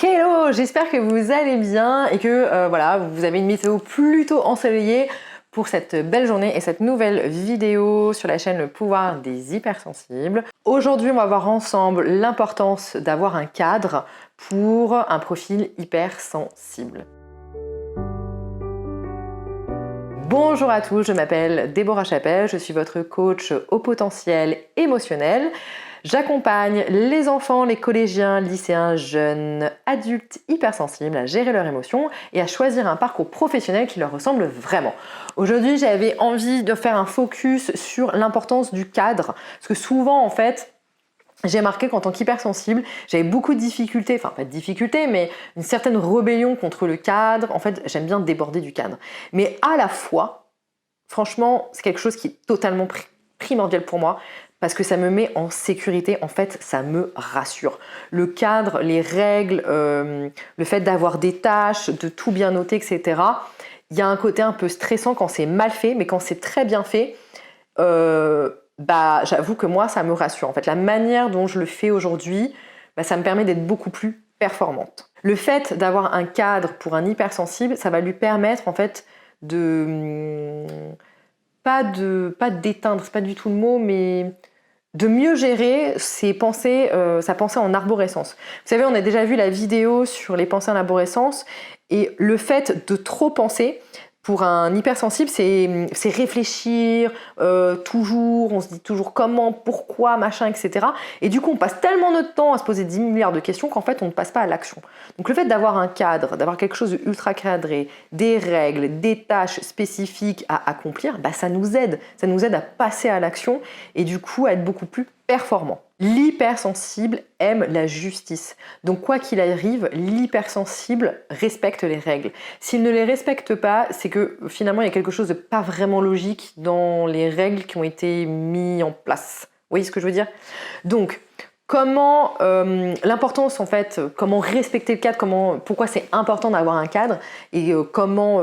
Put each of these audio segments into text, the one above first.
Hello, j'espère que vous allez bien et que voilà, vous avez une météo plutôt ensoleillée pour cette belle journée et cette nouvelle vidéo sur la chaîne Le Pouvoir des Hypersensibles. Aujourd'hui, on va voir ensemble l'importance d'avoir un cadre pour un profil hypersensible. Bonjour à tous, je m'appelle Déborah Chapelle, je suis votre coach au potentiel émotionnel. J'accompagne les enfants, les collégiens, lycéens, jeunes, adultes hypersensibles à gérer leurs émotions et à choisir un parcours professionnel qui leur ressemble vraiment. Aujourd'hui, j'avais envie de faire un focus sur l'importance du cadre, parce que souvent, en fait, j'ai remarqué qu'en tant qu'hypersensible, j'avais beaucoup de difficultés, enfin pas de difficultés, mais une certaine rébellion contre le cadre. En fait, j'aime bien déborder du cadre. Mais à la fois, franchement, c'est quelque chose qui est totalement primordial pour moi, parce que ça me met en sécurité, en fait, ça me rassure. Le cadre, les règles, le fait d'avoir des tâches, de tout bien noter, etc. Il y a un côté un peu stressant quand c'est mal fait, mais quand c'est très bien fait, j'avoue que moi, ça me rassure. En fait, la manière dont je le fais aujourd'hui, ça me permet d'être beaucoup plus performante. Le fait d'avoir un cadre pour un hypersensible, ça va lui permettre, en fait, pas d'éteindre, c'est pas du tout le mot, mais de mieux gérer ses pensées, sa pensée en arborescence. Vous savez, on a déjà vu la vidéo sur les pensées en arborescence, et le fait de trop penser, pour un hypersensible, c'est réfléchir toujours, on se dit toujours comment, pourquoi, machin, etc. Et du coup, on passe tellement notre temps à se poser 10 milliards de questions qu'en fait, on ne passe pas à l'action. Donc le fait d'avoir un cadre, d'avoir quelque chose de ultra cadré, des règles, des tâches spécifiques à accomplir, ça nous aide. Ça nous aide à passer à l'action et du coup à être beaucoup plus performant. L'hypersensible aime la justice. Donc quoi qu'il arrive, l'hypersensible respecte les règles. S'il ne les respecte pas, c'est que finalement il y a quelque chose de pas vraiment logique dans les règles qui ont été mises en place. Vous voyez ce que je veux dire? Donc, comment l'importance en fait, comment respecter le cadre, pourquoi c'est important d'avoir un cadre et comment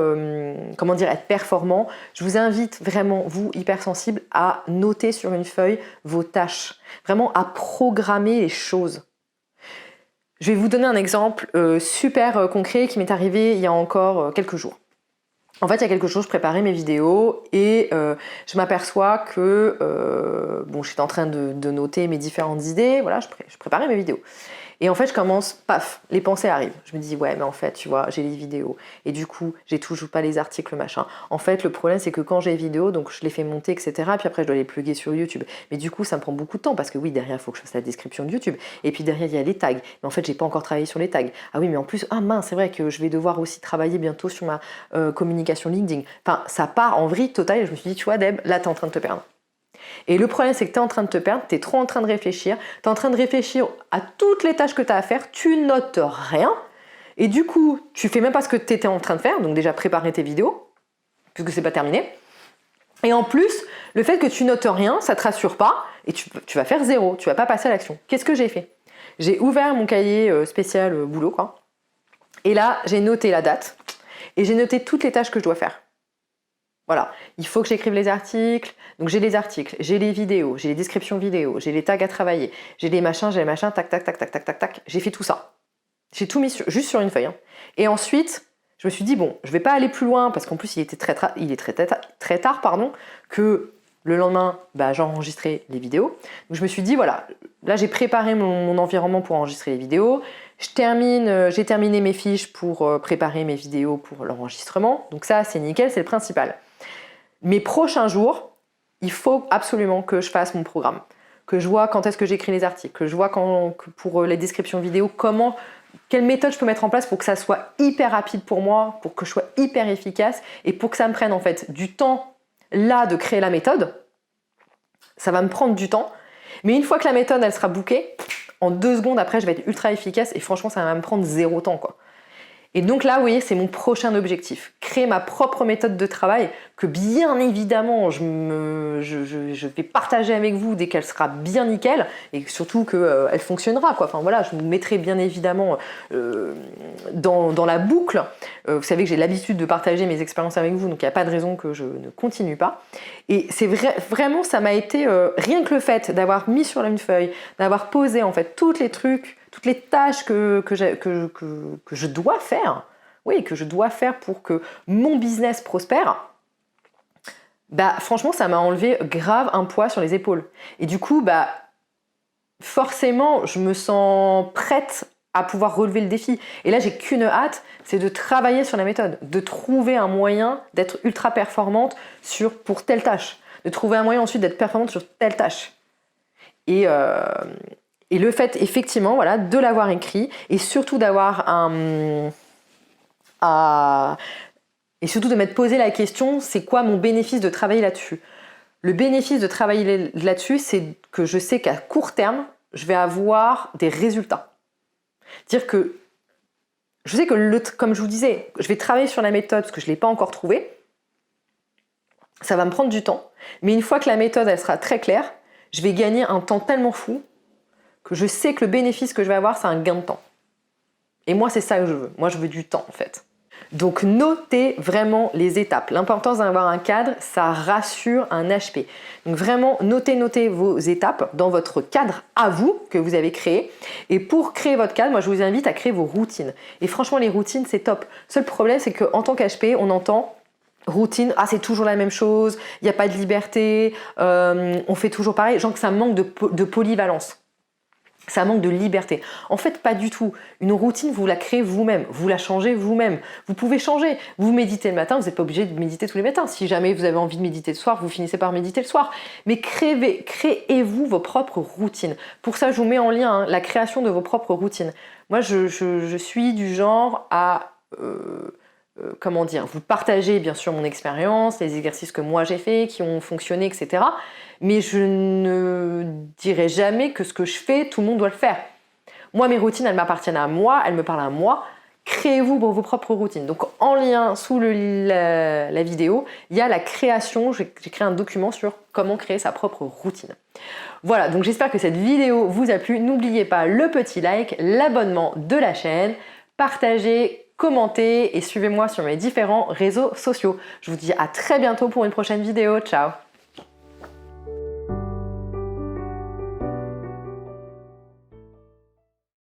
dire être performant. Je vous invite vraiment, vous hypersensibles, à noter sur une feuille vos tâches, vraiment à programmer les choses. Je vais vous donner un exemple super concret qui m'est arrivé il y a encore quelques jours. En fait, il y a quelque chose, je préparais mes vidéos et je m'aperçois que j'étais en train de noter mes différentes idées, voilà, je préparais mes vidéos. Et en fait, je commence, paf, les pensées arrivent. Je me dis, ouais, mais en fait, tu vois, j'ai les vidéos. Et du coup, j'ai toujours pas les articles, machin. En fait, le problème, c'est que quand j'ai les vidéos, donc je les fais monter, etc. Puis après, je dois les plugger sur YouTube. Mais du coup, ça me prend beaucoup de temps parce que oui, derrière, il faut que je fasse la description de YouTube. Et puis derrière, il y a les tags. Mais en fait, j'ai pas encore travaillé sur les tags. Ah oui, mais en plus, mince, c'est vrai que je vais devoir aussi travailler bientôt sur ma communication LinkedIn. Enfin, ça part en vrille totale. Et je me suis dit, tu vois, Deb, là, t'es en train de te perdre. Et le problème, c'est que tu es en train de te perdre, tu es trop en train de réfléchir, tu es en train de réfléchir à toutes les tâches que tu as à faire, tu notes rien, et du coup, tu fais même pas ce que tu étais en train de faire, donc déjà préparer tes vidéos, puisque c'est pas terminé. Et en plus, le fait que tu notes rien, ça te rassure pas, et tu vas faire zéro, tu vas pas passer à l'action. Qu'est-ce que j'ai fait? J'ai ouvert mon cahier spécial boulot, quoi, et là, j'ai noté la date, et j'ai noté toutes les tâches que je dois faire. Voilà, il faut que j'écrive les articles, donc j'ai les articles, j'ai les vidéos, j'ai les descriptions vidéo, j'ai les tags à travailler, j'ai les machins, tac, tac, tac, tac, tac, tac, tac, j'ai fait tout ça. J'ai tout mis juste sur une feuille. Et ensuite, je me suis dit, bon, je vais pas aller plus loin, parce qu'en plus il est très tard, que le lendemain, j'enregistrais les vidéos. Donc je me suis dit, voilà, là j'ai préparé mon environnement pour enregistrer les vidéos, j'ai terminé mes fiches pour préparer mes vidéos pour l'enregistrement, donc ça c'est nickel, c'est le principal. Mes prochains jours, il faut absolument que je fasse mon programme, que je vois quand est-ce que j'écris les articles, que je vois pour les descriptions vidéo, quelle méthode je peux mettre en place pour que ça soit hyper rapide pour moi, pour que je sois hyper efficace et pour que ça me prenne en fait du temps là de créer la méthode. Ça va me prendre du temps, mais une fois que la méthode elle sera bookée, en 2 secondes après je vais être ultra efficace et franchement ça va me prendre 0 temps quoi. Et donc là, vous voyez, c'est mon prochain objectif. Créer ma propre méthode de travail que bien évidemment, je vais partager avec vous dès qu'elle sera bien nickel et surtout qu'elle fonctionnera, quoi. Enfin voilà, je vous mettrai bien évidemment dans la boucle. Vous savez que j'ai l'habitude de partager mes expériences avec vous, donc il n'y a pas de raison que je ne continue pas. Et c'est vraiment, ça m'a été, rien que le fait d'avoir mis sur une feuille, d'avoir posé en fait tous les trucs, toutes les tâches que je dois faire, oui, que je dois faire pour que mon business prospère, bah franchement, ça m'a enlevé grave un poids sur les épaules. Et du coup, bah forcément, je me sens prête à pouvoir relever le défi. Et là, j'ai qu'une hâte, c'est de travailler sur la méthode, de trouver un moyen d'être ultra performante pour telle tâche, de trouver un moyen ensuite d'être performante sur telle tâche. Et le fait, effectivement, voilà, de l'avoir écrit et surtout et surtout de m'être posé la question, c'est quoi mon bénéfice de travailler là-dessus? Le bénéfice de travailler là-dessus, c'est que je sais qu'à court terme, je vais avoir des résultats. Dire que je sais que, comme je vous disais, je vais travailler sur la méthode parce que je ne l'ai pas encore trouvée. Ça va me prendre du temps. Mais une fois que la méthode elle sera très claire, je vais gagner un temps tellement fou que je sais que le bénéfice que je vais avoir, c'est un gain de temps. Et moi, c'est ça que je veux. Moi, je veux du temps, en fait. Donc, notez vraiment les étapes. L'importance d'avoir un cadre, ça rassure un HP. Donc, vraiment, notez vos étapes dans votre cadre à vous que vous avez créé. Et pour créer votre cadre, moi, je vous invite à créer vos routines. Et franchement, les routines, c'est top. Seul problème, c'est qu'en tant qu'HP, on entend routine, ah c'est toujours la même chose, il n'y a pas de liberté, on fait toujours pareil, genre que ça manque de polyvalence. Ça manque de liberté. En fait, pas du tout. Une routine, vous la créez vous-même, vous la changez vous-même. Vous pouvez changer. Vous méditez le matin, vous n'êtes pas obligé de méditer tous les matins. Si jamais vous avez envie de méditer le soir, vous finissez par méditer le soir. Mais créez-vous vos propres routines. Pour ça, je vous mets en lien la création de vos propres routines. Moi, je suis du genre à... comment dire, vous partagez bien sûr mon expérience, les exercices que moi j'ai fait, qui ont fonctionné, etc. Mais je ne dirai jamais que ce que je fais, tout le monde doit le faire. Moi, mes routines, elles m'appartiennent à moi, elles me parlent à moi. Créez-vous vos propres routines. Donc, en lien sous la vidéo, il y a la création. J'ai créé un document sur comment créer sa propre routine. Voilà, donc j'espère que cette vidéo vous a plu. N'oubliez pas le petit like, l'abonnement de la chaîne, partagez, commentez et suivez-moi sur mes différents réseaux sociaux. Je vous dis à très bientôt pour une prochaine vidéo. Ciao!